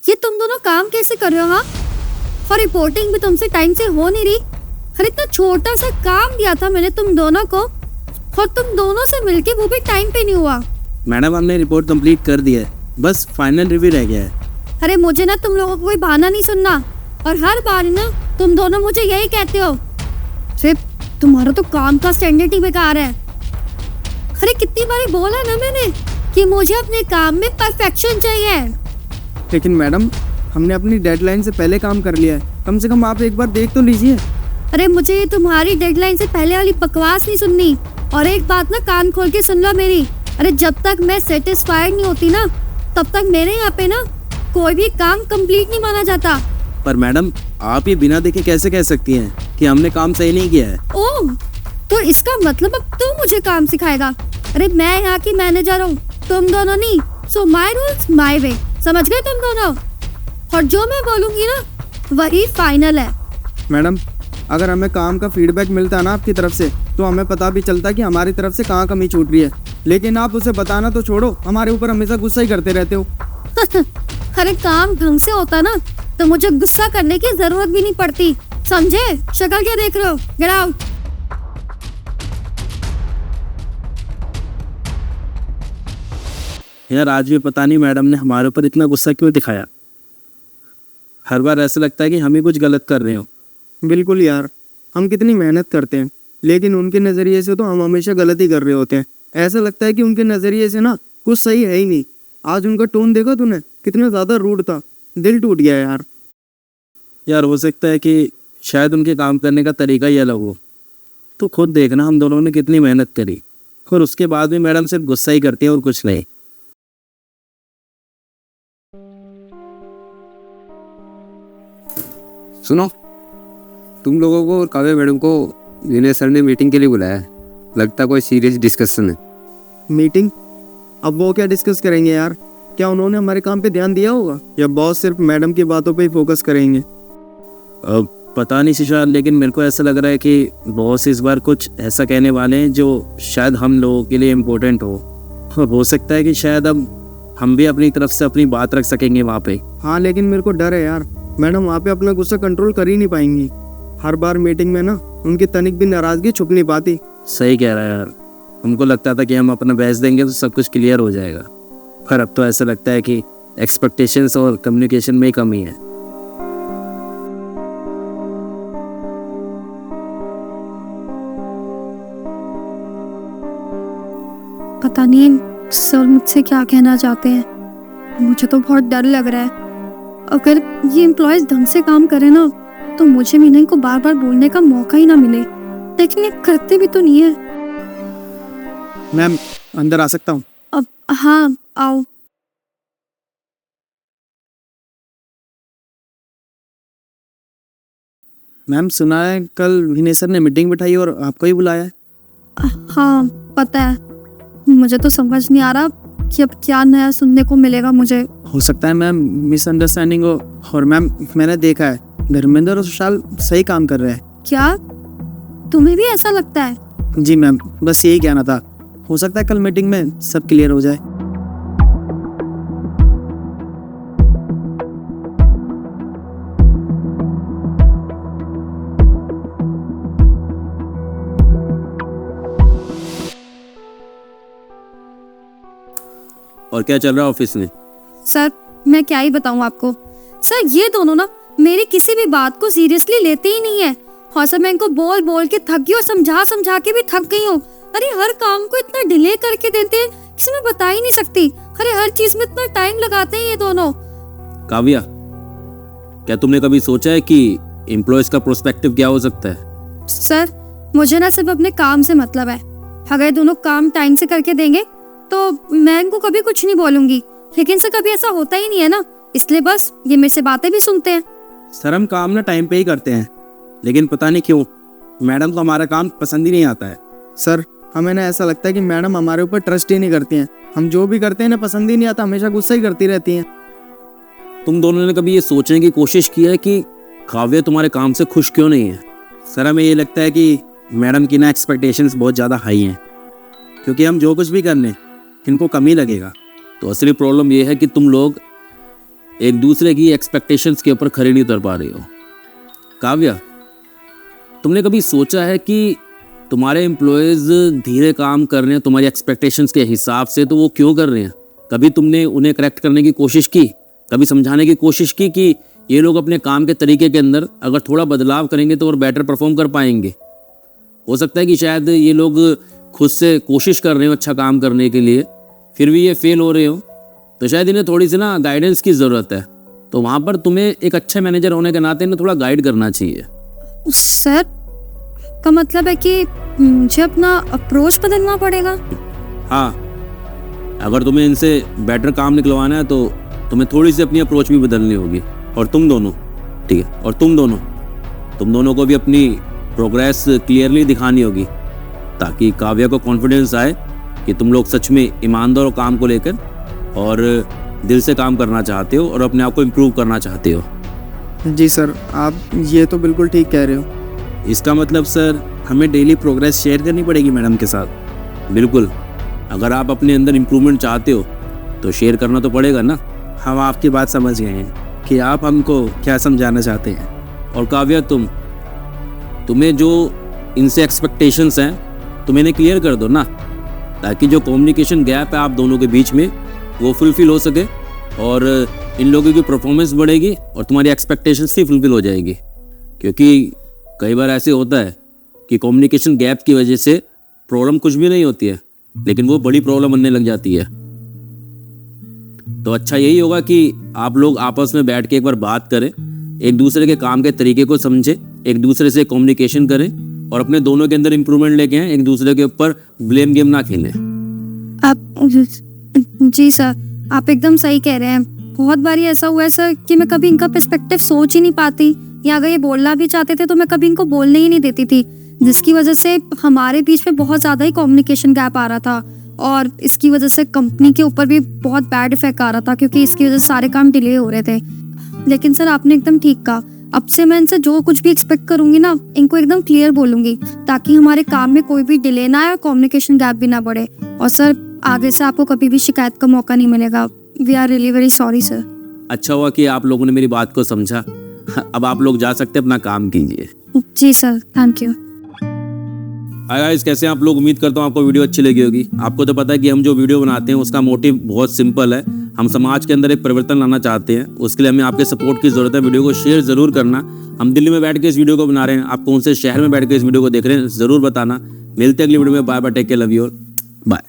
ये तुम दोनों काम कैसे कर रहे हो? हाँ, और रिपोर्टिंग भी तुमसे टाइम से हो नहीं रही। अरे इतना छोटा सा काम दिया था मैंने तुम दोनों को, और तुम दोनों से मिलके वो भी टाइम पे नहीं हुआ। मैडम हमने रिपोर्ट कंप्लीट कर दी है, बस फाइनल रिव्यू रह गया है। अरे मुझे ना तुम लोगों को कोई बहाना नहीं सुनना, और हर बार ना तुम दोनों मुझे यही कहते हो, सिर्फ तुम्हारा तो काम का स्टैंडर्ड ही बेकार है। अरे कितनी बार बोला ना मैंने कि मुझे अपने काम में परफेक्शन चाहिए। लेकिन मैडम हमने अपनी डेडलाइन से पहले काम कर लिया है, कम से कम आप एक बार देख तो लीजिए। अरे मुझे ये तुम्हारी डेडलाइन से पहले वाली बकवास नहीं सुननी। और एक बात ना कान खोल के सुन लो मेरी, अरे जब तक मैं सेटिस्फाइड नहीं होती ना, तब तक मेरे यहाँ पे ना कोई भी काम कंप्लीट नहीं माना जाता। पर मैडम आप ये बिना देखे कैसे कह सकती हैं कि हमने काम सही नहीं किया है? ओह, तो इसका मतलब अब तू मुझे काम सिखाएगा? अरे मैं यहाँ की मैनेजर हूँ, तुम दोनों नहीं। So my rules my way, समझ गए तुम दोनों? और जो मैं बोलूंगी ना वही फाइनल है। मैडम अगर हमें काम का फीडबैक मिलता है ना आपकी तरफ से, तो हमें पता भी चलता कि हमारी तरफ से कहाँ कमी छूट रही है। लेकिन आप उसे बताना तो छोड़ो, हमारे ऊपर हमेशा गुस्सा ही करते रहते हो। अरे काम ढंग से होता ना तो मुझे गुस्सा करने की जरूरत भी नहीं पड़ती, समझे? शक्ल क्या देख रहे हो? Get out. यार आज भी पता नहीं मैडम ने हमारे ऊपर इतना गुस्सा क्यों दिखाया। हर बार ऐसा लगता है कि हम ही कुछ गलत कर रहे हो। बिल्कुल यार, हम कितनी मेहनत करते हैं, लेकिन उनके नज़रिए से तो हम हमेशा गलत ही कर रहे होते हैं। ऐसा लगता है कि उनके नज़रिए से ना कुछ सही है ही नहीं। आज उनका टोन देखा तूने, कितना ज़्यादा रूड था, दिल टूट गया यार। यार हो सकता है कि शायद उनके काम करने का तरीका ही अलग हो। तो खुद देखना हम दोनों ने कितनी मेहनत करी, और उसके बाद भी मैडम सिर्फ गुस्सा ही करती है और कुछ नहीं। सुनो, तुम लोगों को और काव्या मैडम को विनय सर ने मीटिंग के लिए बुलाया है। लगता कोई सीरियस डिस्कशन है। मीटिंग? अब वो क्या डिस्कस करेंगे यार? क्या उन्होंने हमारे काम पे ध्यान दिया होगा, या बॉस सिर्फ मैडम की बातों पे ही फोकस करेंगे? अब पता नहीं शिशा, लेकिन मेरे को ऐसा लग रहा है कि बॉस इस बार कुछ ऐसा कहने वाले हैं जो शायद हम लोगों के लिए इम्पोर्टेंट हो। और हो सकता है कि शायद अब हम भी अपनी तरफ से अपनी बात रख सकेंगे वहाँ पे। हाँ, लेकिन मेरे को डर है यार, मैडम वहाँ पे अपना गुस्सा कंट्रोल कर ही नहीं पाएंगी। हर बार मीटिंग में ना उनकी तनिक भी नाराजगी छुप नहीं पाती। सही कह रहा है यार, हमको लगता था कि हम अपना बहस देंगे तो सब कुछ क्लियर हो जाएगा, पर अब तो ऐसा लगता है कि एक्सपेक्टेशंस और कम्युनिकेशन में ही कमी है। पता नहीं सर मुझसे क्या कहना चाहते हैं, मुझे तो बहुत डर लग रहा है। अगर ये एम्प्लॉयज ढंग से काम करे ना तो मुझे भी इनको बार बार बोलने का मौका ही ना मिले, लेकिन ये करते भी तो नहीं है। मैम अंदर आ सकता हूँ? अब हाँ आओ। मैम सुना है कल विनय सर ने मीटिंग बिठाई और आपको ही बुलाया है। हाँ पता है, मुझे तो समझ नहीं आ रहा कि अब क्या नया सुनने को मिलेगा मुझे। हो सकता है मैम मिसअंडरस्टैंडिंग हो, और मैम मैंने देखा है धर्मेंद्र और सुशाल सही काम कर रहे हैं। क्या तुम्हें भी ऐसा लगता है? जी मैम, बस यही कहना था। हो सकता है कल मीटिंग में सब क्लियर हो जाए। और क्या चल रहा है ऑफिस में? सर मैं क्या ही बताऊं आपको। सर ये दोनों ना मेरी किसी भी बात को सीरियसली लेते ही नहीं है, और सर मैं इनको बोल बोल के थक गई और समझा समझा के भी थक गई हूँ। अरे हर काम को इतना डिले करके देते हैं, किसी में बता ही नहीं सकती। अरे हर चीज में इतना टाइम लगाते हैं ये दोनों। काव्या, क्या तुमने कभी सोचा है कि एम्प्लॉयज का प्रोस्पेक्टिव क्या हो सकता है? सर मुझे ना सिर्फ अपने काम से मतलब है। अगर दोनों काम टाइम से करके देंगे तो मैं इनको कभी कुछ नहीं बोलूंगी, लेकिन सर कभी ऐसा होता ही नहीं है ना, इसलिए बस ये मेरे से बातें भी सुनते हैं। सर हम काम ना टाइम पे ही करते हैं, लेकिन पता नहीं क्यों मैडम को हमारा काम पसंद ही नहीं आता है। सर हमें ना ऐसा लगता है कि मैडम हमारे ऊपर ट्रस्ट ही नहीं करती हैं। हम जो भी करते हैं ना पसंद ही नहीं आता, हमेशा गुस्सा ही करती रहती हैं। तुम दोनों ने कभी ये सोचने की कोशिश की है कि काव्या तुम्हारे काम से खुश क्यों नहीं है? सर हमें ये लगता है कि मैडम की ना एक्सपेक्टेशंस बहुत ज़्यादा हाई हैं, क्योंकि हम जो कुछ भी कर लें इनको कम ही लगेगा। तो असली प्रॉब्लम ये है कि तुम लोग एक दूसरे की एक्सपेक्टेशंस के ऊपर खरे नहीं उतर पा रही हो। काव्या, तुमने कभी सोचा है कि तुम्हारे एम्प्लॉयज़ धीरे काम कर रहे हैं तुम्हारी एक्सपेक्टेशंस के हिसाब से, तो वो क्यों कर रहे हैं? कभी तुमने उन्हें करेक्ट करने की कोशिश की, कभी समझाने की कोशिश की कि ये लोग अपने काम के तरीके के अंदर अगर थोड़ा बदलाव करेंगे तो और बेटर परफॉर्म कर पाएंगे? हो सकता है कि शायद ये लोग खुद से कोशिश कर रहे हो अच्छा काम करने के लिए, फिर भी ये फेल हो रहे हो, तो शायद इन्हें थोड़ी सी ना गाइडेंस की ज़रूरत है। तो वहाँ पर तुम्हें एक अच्छे मैनेजर होने के नाते इन्हें थोड़ा गाइड करना चाहिए। सर का मतलब है कि मुझे अपना अप्रोच बदलना पड़ेगा? हाँ, अगर तुम्हें इनसे बेटर काम निकलवाना है तो तुम्हें थोड़ी सी अपनी अप्रोच भी बदलनी होगी। और तुम दोनों, ठीक है, और तुम दोनों को भी अपनी प्रोग्रेस क्लियरली दिखानी होगी, ताकि काव्या को कॉन्फिडेंस आए कि तुम लोग सच में ईमानदार हो काम को लेकर और दिल से काम करना चाहते हो और अपने आप को इम्प्रूव करना चाहते हो। जी सर, आप ये तो बिल्कुल ठीक कह रहे हो। इसका मतलब सर हमें डेली प्रोग्रेस शेयर करनी पड़ेगी मैडम के साथ। बिल्कुल, अगर आप अपने अंदर इम्प्रूवमेंट चाहते हो तो शेयर करना तो पड़ेगा ना। हम आपकी बात समझ गए हैं कि आप हमको क्या समझाना चाहते हैं। और काव्या, तुम्हें जो इनसे एक्सपेक्टेशंस हैं तुम इन्हें क्लियर कर दो ना, ताकि जो कम्युनिकेशन गैप है आप दोनों के बीच में वो फुलफिल हो सके और इन लोगों की परफॉर्मेंस बढ़ेगी और तुम्हारी एक्सपेक्टेशंस भी फुलफिल हो जाएगी। क्योंकि कई बार ऐसे होता है कि कम्युनिकेशन गैप की वजह से प्रॉब्लम कुछ भी नहीं होती है, लेकिन वो बड़ी प्रॉब्लम बनने लग जाती है। तो अच्छा यही होगा कि आप लोग आपस में बैठ के एक बार बात करें, एक दूसरे के काम के तरीके को समझें, एक दूसरे से कम्युनिकेशन करें और अपने दोनों के अंदर इम्प्रूवमेंट लेके आएं। एक दूसरे के ऊपर ब्लेम गेम ना खेलें। जी सर, आप एकदम सही कह रहे हैं। बहुत बारी ऐसा हुआ है सर कि मैं कभी इनका पर्सपेक्टिव सोच ही नहीं पाती, या अगर ये बोलना भी चाहते थे तो मैं कभी इनको बोलने ही नहीं देती थी, जिसकी वजह से हमारे बीच में बहुत ज़्यादा ही कम्युनिकेशन गैप आ रहा था और इसकी वजह से कंपनी के ऊपर भी बहुत बैड इफेक्ट आ रहा था, क्योंकि इसकी वजह से सारे काम डिले हो रहे थे। लेकिन सर आपने एकदम ठीक कहा, अब से मैं इनसे जो कुछ भी एक्सपेक्ट करूंगी ना, इनको एकदम क्लियर बोलूंगी, ताकि हमारे काम में कोई भी डिले ना आए और कम्युनिकेशन गैप भी ना बढ़े। और सर आगे से आपको कभी भी शिकायत का मौका नहीं मिलेगा। We are really very sorry sir. अच्छा हुआ कि आप लोगों ने मेरी बात को समझा। अब आप लोग जा सकते हैं, अपना काम कीजिए। जी sir, thank you. Hi guys, कैसे हैं आप लोग? उम्मीद करता हूँ आपको वीडियो अच्छी लगी होगी। आपको तो पता है कि हम जो वीडियो बनाते हैं उसका मोटिव बहुत सिंपल है। हम समाज के अंदर एक परिवर्तन लाना चाहते हैं, उसके लिए हमें आपके सपोर्ट की जरूरत है। वीडियो को शेयर जरूर करना। हम दिल्ली में बैठ के इस वीडियो को बना रहे हैं, आप कौन से शहर में बैठ के इस वीडियो को देख रहे हैं जरूर बताना। मिलते हैं अगली वीडियो में। Bye bye, take care, love you, bye.